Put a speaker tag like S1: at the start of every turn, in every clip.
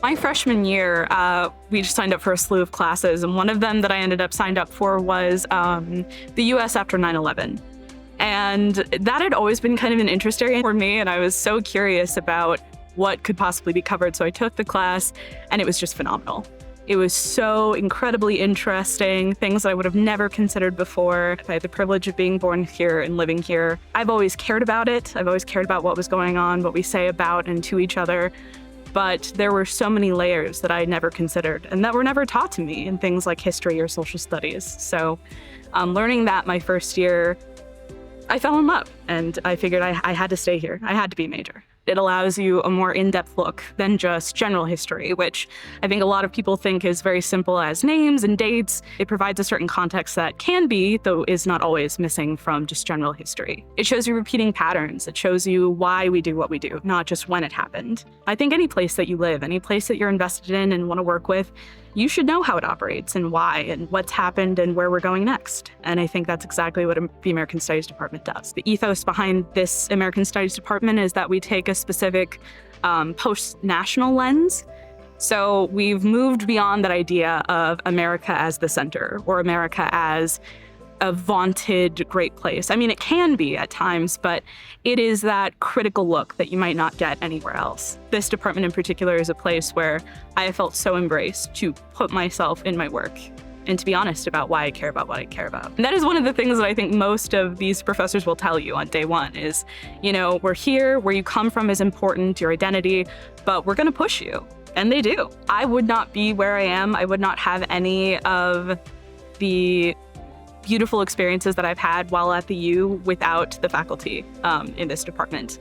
S1: My freshman year, we just signed up for a slew of classes, and one of them that I ended up signed up for was the U.S. after 9/11. And that had always been kind of an interest area for me, and I was so curious about what could possibly be covered. So I took the class, and it was just phenomenal. It was so incredibly interesting, things I would have never considered before. I had the privilege of being born here and living here. I've always cared about it. I've always cared about what was going on, what we say about and to each other. But there were so many layers that I never considered and that were never taught to me in things like history or social studies. So learning that my first year, I fell in love, and I figured I had to stay here. I had to be a major. It allows you a more in-depth look than just general history, which I think a lot of people think is very simple as names and dates. It provides a certain context that can be, though is not always, missing from just general history. It shows you repeating patterns. It shows you why we do what we do, not just when it happened. I think any place that you live, any place that you're invested in and want to work with, you should know how it operates and why and what's happened and where we're going next. And I think that's exactly what the American Studies Department does. The ethos behind this American Studies Department is that we take a specific post-national lens. So we've moved beyond that idea of America as the center or America as a vaunted great place. I mean, it can be at times, but it is that critical look that you might not get anywhere else. This department in particular is a place where I have felt so embraced to put myself in my work and to be honest about why I care about what I care about. And that is one of the things that I think most of these professors will tell you on day one is, you know, we're here, where you come from is important, your identity, but we're gonna push you. And they do. I would not be where I am. I would not have any of the beautiful experiences that I've had while at the U without the faculty in this department.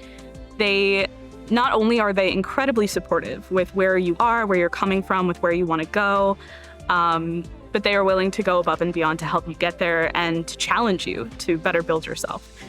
S1: Not only are they incredibly supportive with where you are, where you're coming from, with where you want to go, but they are willing to go above and beyond to help you get there and to challenge you to better build yourself.